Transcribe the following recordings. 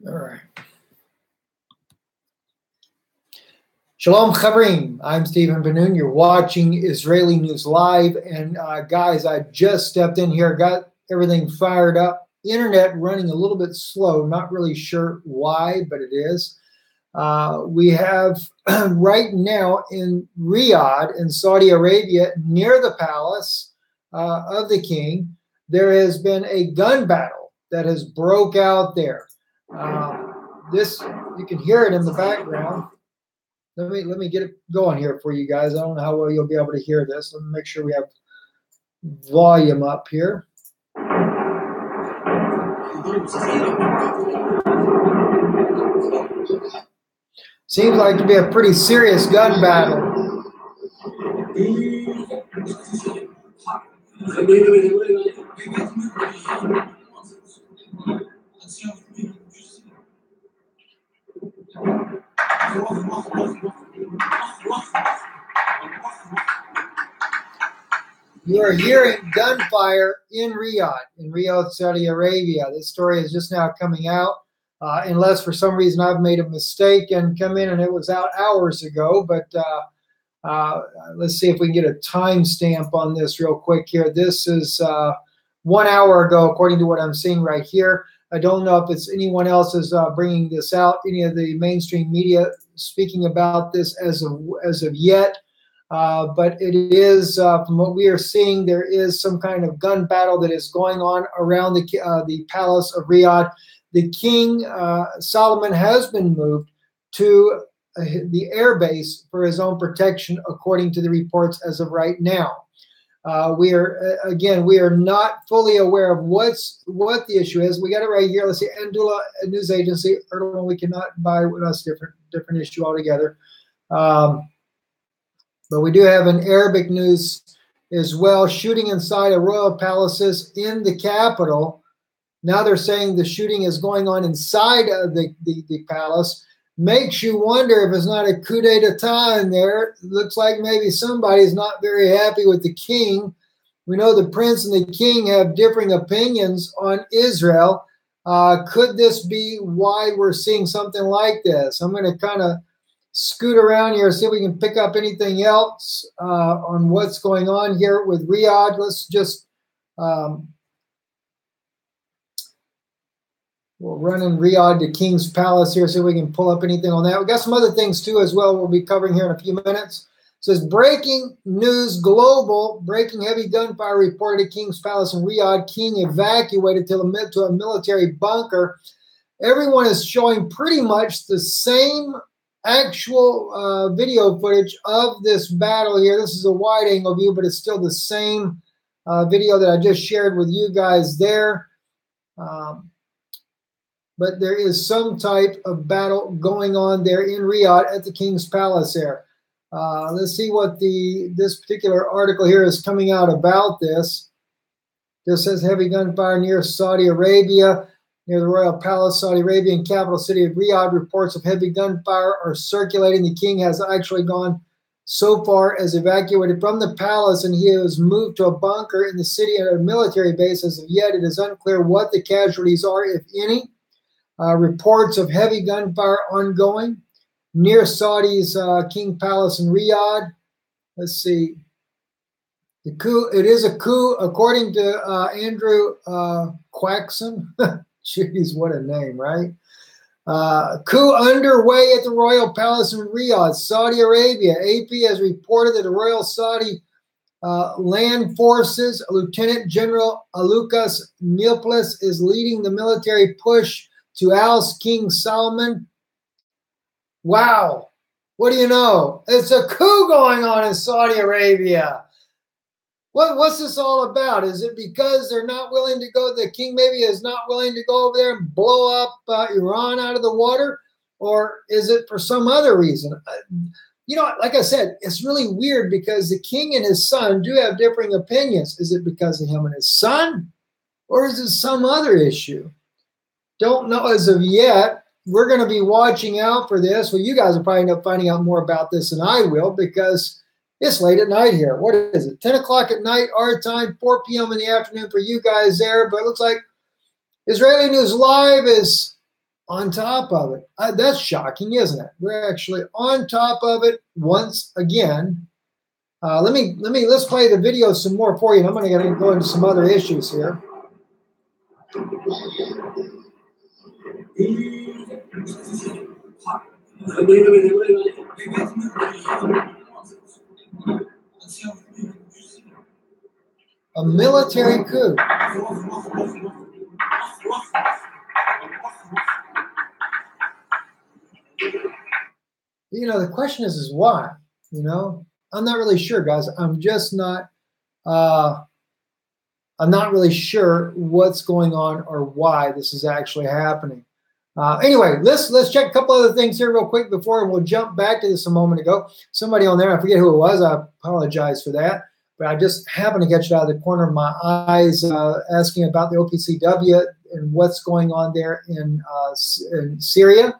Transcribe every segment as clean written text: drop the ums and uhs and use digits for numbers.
All right. Shalom Chavrim. I'm Stephen Ben-Nun. You're watching Israeli News Live. And guys, I just stepped in here, got everything fired up. Internet running a little bit slow. Not really sure why, but it is. We have right now in Riyadh in Saudi Arabia, near the palace of the king, there has been a gun battle that has broke out there. This, you can hear it in the background. Let me get it going here for you guys. I don't know how well you'll be able to hear this. Let me make sure we have volume up here. Seems like to be a pretty serious gun battle. You are hearing gunfire in Riyadh, Saudi Arabia. This story is just now coming out, unless for some reason I've made a mistake and come in and it was out hours ago. But let's see if we can get a timestamp on this real quick here. This is 1 hour ago, according to what I'm seeing right here. I don't know if it's anyone else is bringing this out, any of the mainstream media speaking about this as of yet. But it is, from what we are seeing, there is some kind of gun battle that is going on around the palace of Riyadh. The king, Solomon, has been moved to the air base for his own protection, according to the reports as of right now. We are not fully aware of what the issue is. We got it right here. Let's see, Andula News Agency. Erdogan, we cannot buy with us. Different issue altogether. But we do have an Arabic news as well. Shooting inside a royal palaces in the capital. Now they're saying the shooting is going on inside of the palace. Makes you wonder if it's not a coup d'etat in there. It looks like maybe somebody's not very happy with the king. We know the prince and the king have differing opinions on Israel. Could this be why we're seeing something like this? I'm going to kind of scoot around here, see if we can pick up anything else on what's going on here with Riyadh. Let's just we'll run in Riyadh to King's Palace here, see if we can pull up anything on that. We got some other things too as well we'll be covering here in a few minutes. It says breaking news global, breaking heavy gunfire reported at King's Palace in Riyadh. King evacuated to a military bunker. Everyone is showing pretty much the same actual video footage of this battle here. This is a wide angle view, but it's still the same video that I just shared with you guys there. But there is some type of battle going on there in Riyadh at the King's Palace there. Let's see what this particular article here is coming out about this. This says heavy gunfire near Saudi Arabia. Near the Royal Palace, Saudi Arabian capital city of Riyadh, reports of heavy gunfire are circulating. The king has actually gone so far as evacuated from the palace, and he has moved to a bunker in the city at a military base. As of yet, it is unclear what the casualties are, if any. Reports of heavy gunfire ongoing near Saudi's King Palace in Riyadh. Let's see. It is a coup, according to Andrew Quaxon. Jeez, what a name, right? Coup underway at the Royal Palace in Riyadh, Saudi Arabia. AP has reported that the Royal Saudi Land Forces, Lieutenant General Alukas Nilplis, is leading the military push to oust King Salman. Wow. What do you know? It's a coup going on in Saudi Arabia. What's this all about? Is it because they're not willing to go, the king maybe is not willing to go over there and blow up Iran out of the water? Or is it for some other reason? You know, like I said, it's really weird because the king and his son do have differing opinions. Is it because of him and his son? Or is it some other issue? Don't know as of yet. We're going to be watching out for this. Well, you guys will probably end up finding out more about this than I will because it's late at night here. What is it? 10 o'clock at night, our time, 4 p.m. in the afternoon for you guys there. But it looks like Israeli News Live is on top of it. That's shocking, isn't it? We're actually on top of it once again. Let's play the video some more for you, and I'm going to go into some other issues here. A military coup. You know, the question is why? You know, I'm not really sure, guys. I'm just not. I'm not really sure what's going on or why this is actually happening. Anyway, let's check a couple other things here real quick before we'll jump back to this a moment ago. Somebody on there, I forget who it was. I apologize for that. But I just happened to get it out of the corner of my eyes asking about the OPCW and what's going on there in Syria.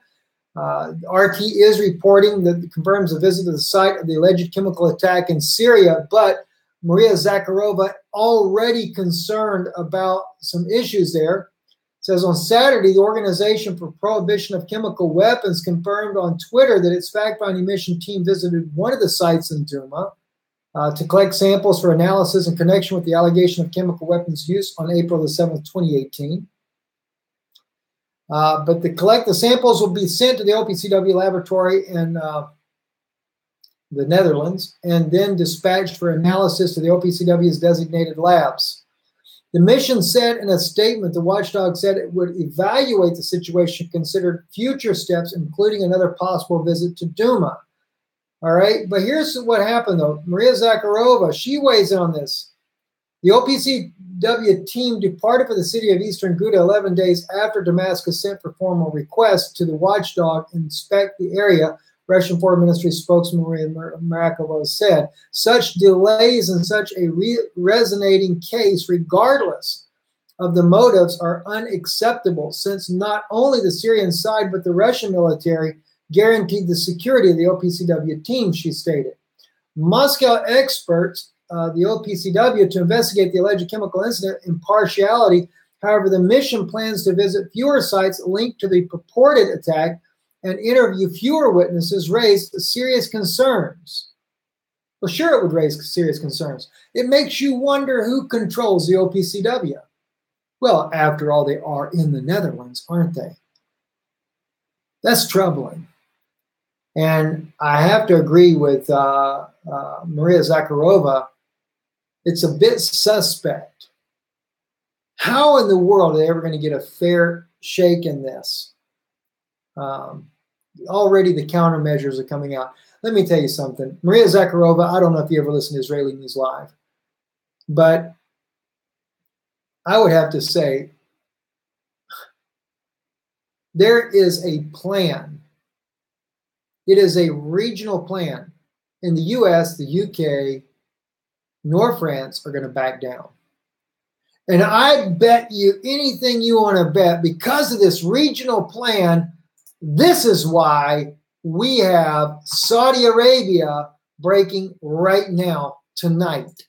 RT is reporting that confirms a visit to the site of the alleged chemical attack in Syria, but Maria Zakharova already concerned about some issues there. It says on Saturday, the Organization for Prohibition of Chemical Weapons confirmed on Twitter that its fact-finding mission team visited one of the sites in Douma to collect samples for analysis in connection with the allegation of chemical weapons use on April the 7th, 2018. But the samples will be sent to the OPCW laboratory in the Netherlands and then dispatched for analysis to the OPCW's designated labs. The mission said in a statement, the watchdog said it would evaluate the situation, consider future steps, including another possible visit to Douma. All right, but here's what happened, though. Maria Zakharova, she weighs in on this. The OPCW team departed for the city of Eastern Ghouta 11 days after Damascus sent for formal requests to the watchdog to inspect the area, Russian Foreign Ministry spokesman Maria Marakova said. Such delays in such a resonating case, regardless of the motives, are unacceptable, since not only the Syrian side but the Russian military guaranteed the security of the OPCW team, she stated. Moscow experts, the OPCW, to investigate the alleged chemical incident impartiality. However, the mission plans to visit fewer sites linked to the purported attack and interview fewer witnesses, raised serious concerns. Well, sure, it would raise serious concerns. It makes you wonder who controls the OPCW. Well, after all, they are in the Netherlands, aren't they? That's troubling. And I have to agree with Maria Zakharova. It's a bit suspect. How in the world are they ever going to get a fair shake in this? Already the countermeasures are coming out. Let me tell you something. Maria Zakharova, I don't know if you ever listen to Israeli News Live, but I would have to say there is a plan. It is a regional plan. In the US, the UK, nor France are going to back down. And I bet you anything you want to bet, because of this regional plan, this is why we have Saudi Arabia breaking right now, tonight.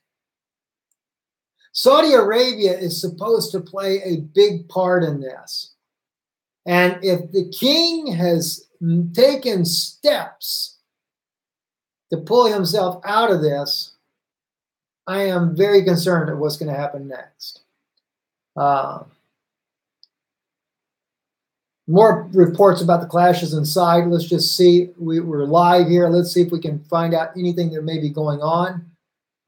Saudi Arabia is supposed to play a big part in this. And if the king has taken steps to pull himself out of this, I am very concerned at what's going to happen next. More reports about the clashes inside. Let's just see. We're live here. Let's see if we can find out anything that may be going on.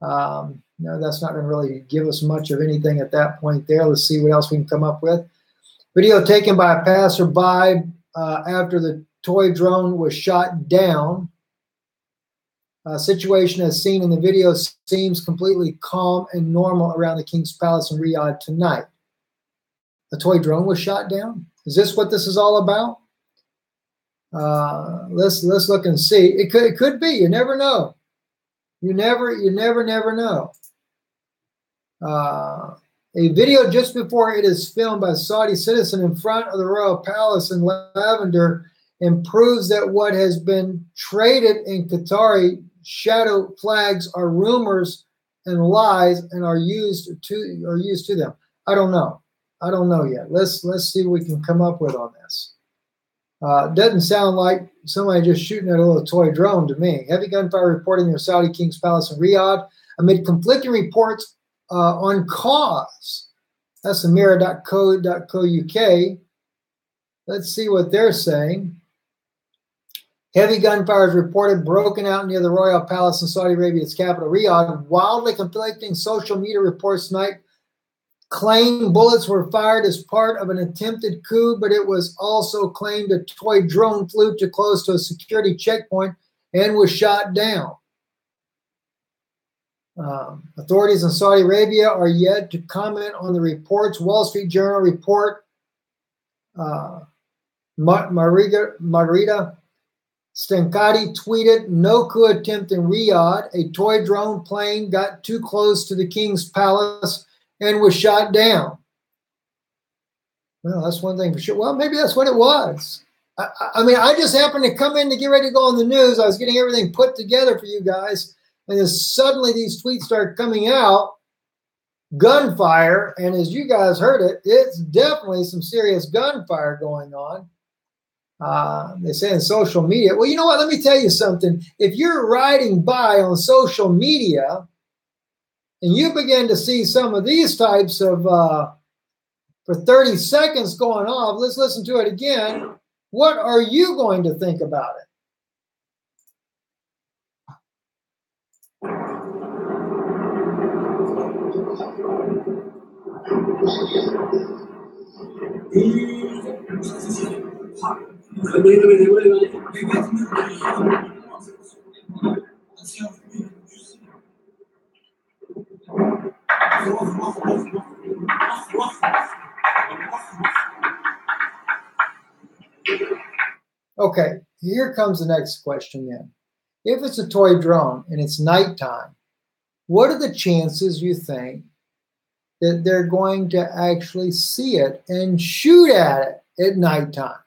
No, that's not going to really give us much of anything at that point there. Let's see what else we can come up with. Video taken by a passerby after the toy drone was shot down. Situation as seen in the video seems completely calm and normal around the King's Palace in Riyadh tonight. A toy drone was shot down? Is this what this is all about? Let's look and see. It could be. You never know. You never know. A video just before it is filmed by a Saudi citizen in front of the royal palace in Lavender and proves that what has been traded in Qatari shadow flags are rumors and lies and are used to them. I don't know. I don't know yet. Let's see what we can come up with on this. Doesn't sound like somebody just shooting at a little toy drone to me. Heavy gunfire reported near Saudi King's Palace in Riyadh amid conflicting reports on cause. That's the mirror.co.uk. Let's see what they're saying. Heavy gunfire is reported broken out near the Royal Palace in Saudi Arabia's capital, Riyadh. Wildly conflicting social media reports tonight claim bullets were fired as part of an attempted coup, but it was also claimed a toy drone flew too close to a security checkpoint and was shot down. Authorities in Saudi Arabia are yet to comment on the reports. Wall Street Journal report Margarita Stankati tweeted, "No coup attempt in Riyadh. A toy drone plane got too close to the king's palace and was shot down." Well, that's one thing for sure. Well, maybe that's what it was. I mean, I just happened to come in to get ready to go on the news. I was getting everything put together for you guys. And then suddenly these tweets start coming out, gunfire. And as you guys heard it, it's definitely some serious gunfire going on. They say in social media. Well, you know what? Let me tell you something. If you're riding by on social media and you begin to see some of these types of, for 30 seconds going off, let's listen to it again. What are you going to think about it? Okay, here comes the next question then. If it's a toy drone and it's nighttime, what are the chances you think that they're going to actually see it and shoot at it at nighttime?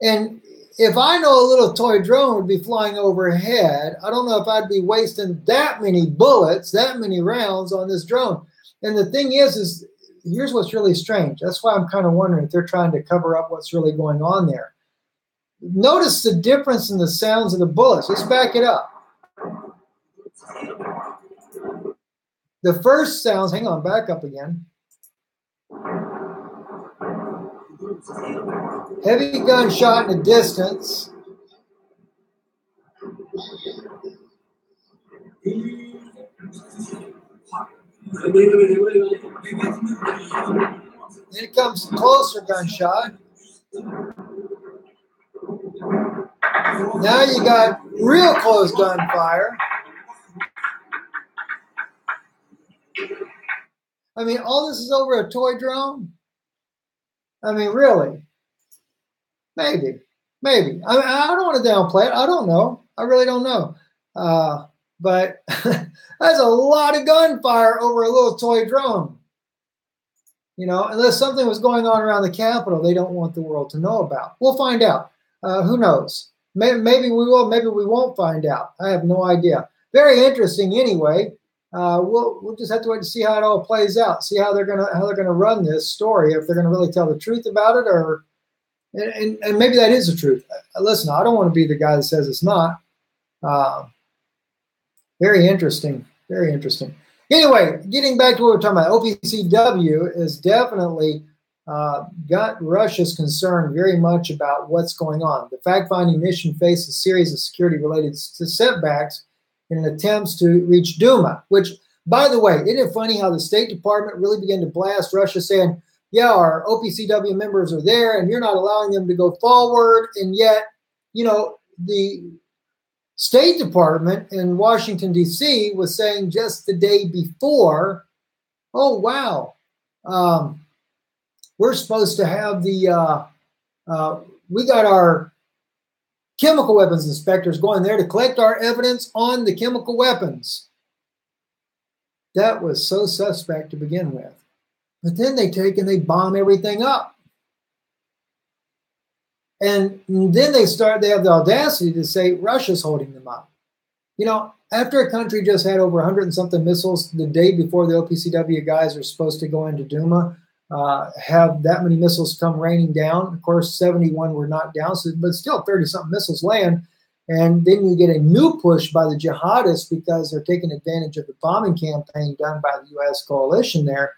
And if I know a little toy drone would be flying overhead, I don't know if I'd be wasting that many bullets, that many rounds on this drone. And the thing is here's what's really strange. That's why I'm kind of wondering if they're trying to cover up what's really going on there. Notice the difference in the sounds of the bullets. Let's back it up. The first sounds, hang on, back up again. Heavy gunshot in the distance. Then it comes closer gunshot. Now you got real close gunfire. I mean, all this is over a toy drone? I mean, really? Maybe. I mean, I don't want to downplay it. I don't know. I really don't know. But that's a lot of gunfire over a little toy drone. You know, unless something was going on around the Capitol they don't want the world to know about. We'll find out. Who knows? Maybe we will. Maybe we won't find out. I have no idea. Very interesting anyway. We'll just have to wait to see how it all plays out. See how they're gonna run this story. If they're gonna really tell the truth about it, or and maybe that is the truth. Listen, I don't want to be the guy that says it's not. Very interesting. Very interesting. Anyway, getting back to what we're talking about, OPCW is definitely got Russia's concern very much about what's going on. The fact-finding mission faced a series of security-related setbacks in attempts to reach Duma, which, by the way, isn't it funny how the State Department really began to blast Russia saying, yeah, our OPCW members are there and you're not allowing them to go forward. And yet, you know, the State Department in Washington, D.C. was saying just the day before, oh, wow, we're supposed to have we got our chemical weapons inspectors going there to collect our evidence on the chemical weapons. That was so suspect to begin with. But then they take and they bomb everything up. And then they have the audacity to say Russia's holding them up. You know, after a country just had over 100 and something missiles the day before the OPCW guys are supposed to go into Duma, have that many missiles come raining down. Of course, 71 were knocked down, but still 30-something missiles land. And then you get a new push by the jihadists because they're taking advantage of the bombing campaign done by the U.S. coalition there.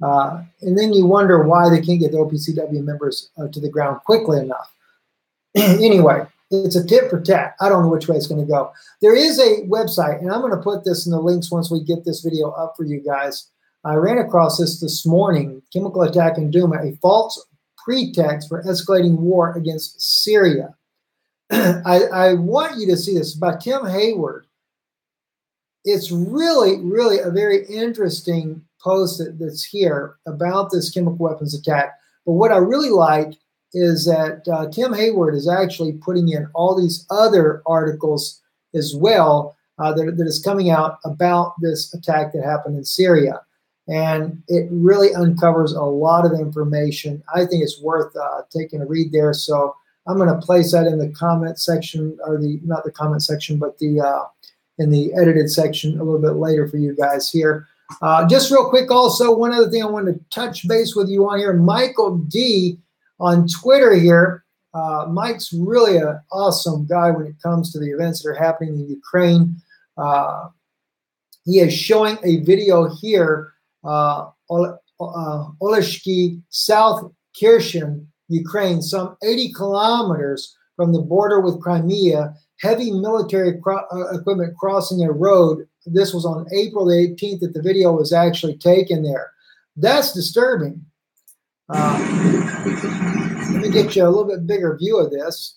And then you wonder why they can't get the OPCW members to the ground quickly enough. Anyway, it's a tit for tat. I don't know which way it's going to go. There is a website, and I'm going to put this in the links once we get this video up for you guys. I ran across this morning, Chemical Attack in Douma, a false pretext for escalating war against Syria. I want you to see this. It's by Tim Hayward. It's really, really a very interesting post that's here about this chemical weapons attack. But what I really like is that Tim Hayward is actually putting in all these other articles as well that is coming out about this attack that happened in Syria. And it really uncovers a lot of information. I think it's worth taking a read there. So I'm going to place that in the comment section, or not the comment section, but in the edited section a little bit later for you guys here. Just real quick also, one other thing I wanted to touch base with you on here, Michael D. on Twitter here. Mike's really an awesome guy when it comes to the events that are happening in Ukraine. He is showing a video here, Oleshki, South Kherson, Ukraine, some 80 kilometers from the border with Crimea, heavy military equipment crossing a road. This was on April the 18th that the video was actually taken there. That's disturbing. Let me get you a little bit bigger view of this.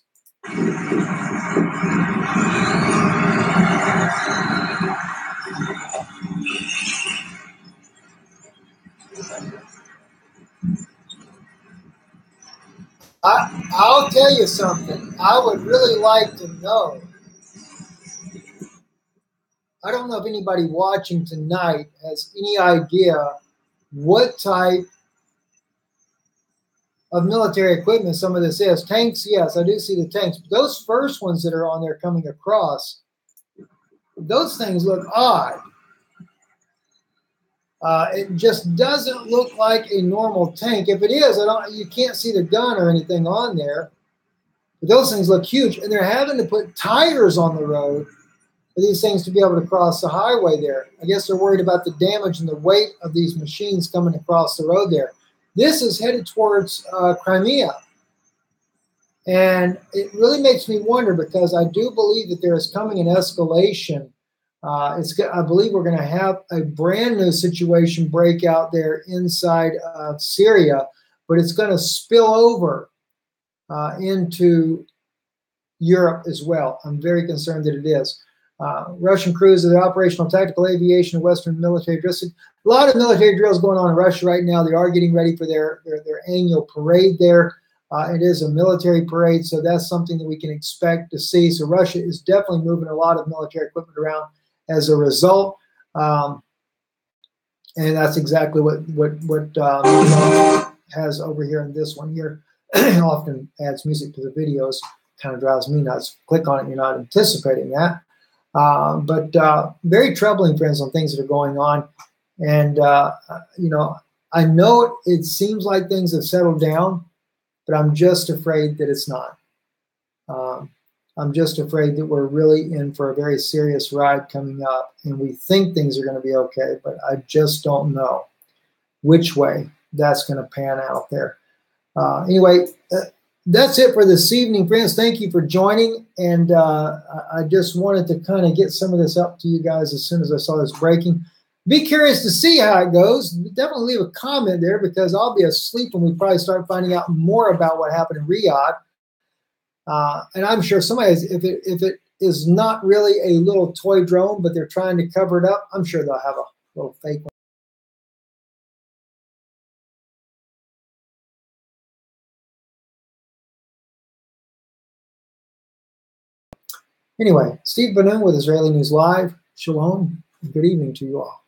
I'll tell you something. I would really like to know. I don't know if anybody watching tonight has any idea what type of military equipment some of this is. Tanks, yes, I do see the tanks. But those first ones that are on there coming across, those things look odd. It just doesn't look like a normal tank. If it is, you can't see the gun or anything on there. But those things look huge, and they're having to put tires on the road for these things to be able to cross the highway there. I guess they're worried about the damage and the weight of these machines coming across the road there. This is headed towards Crimea. And it really makes me wonder, because I do believe that there is coming an escalation. I believe we're going to have a brand new situation break out there inside of Syria, but it's going to spill over into Europe as well. I'm very concerned that it is. Russian crews of the operational tactical aviation and Western military drills. A lot of military drills going on in Russia right now. They are getting ready for their annual parade there. It is a military parade, so that's something that we can expect to see. So Russia is definitely moving a lot of military equipment around as a result. And that's exactly what has over here in this one here. Often adds music to the videos. Kind of drives me nuts. Click on it, you're not anticipating that. But very troubling, friends, on things that are going on. And, I know it seems like things have settled down, but I'm just afraid that it's not. I'm just afraid that we're really in for a very serious ride coming up, and we think things are going to be okay, but I just don't know which way that's going to pan out there. Anyway, that's it for this evening, friends. Thank you for joining, and I just wanted to kind of get some of this up to you guys as soon as I saw this breaking. Be curious to see how it goes. Definitely leave a comment there, because I'll be asleep when we probably start finding out more about what happened in Riyadh. And I'm sure somebody, if it is not really a little toy drone, but they're trying to cover it up, I'm sure they'll have a little fake one. Anyway, Steve Benoon with Israeli News Live. Shalom, and good evening to you all.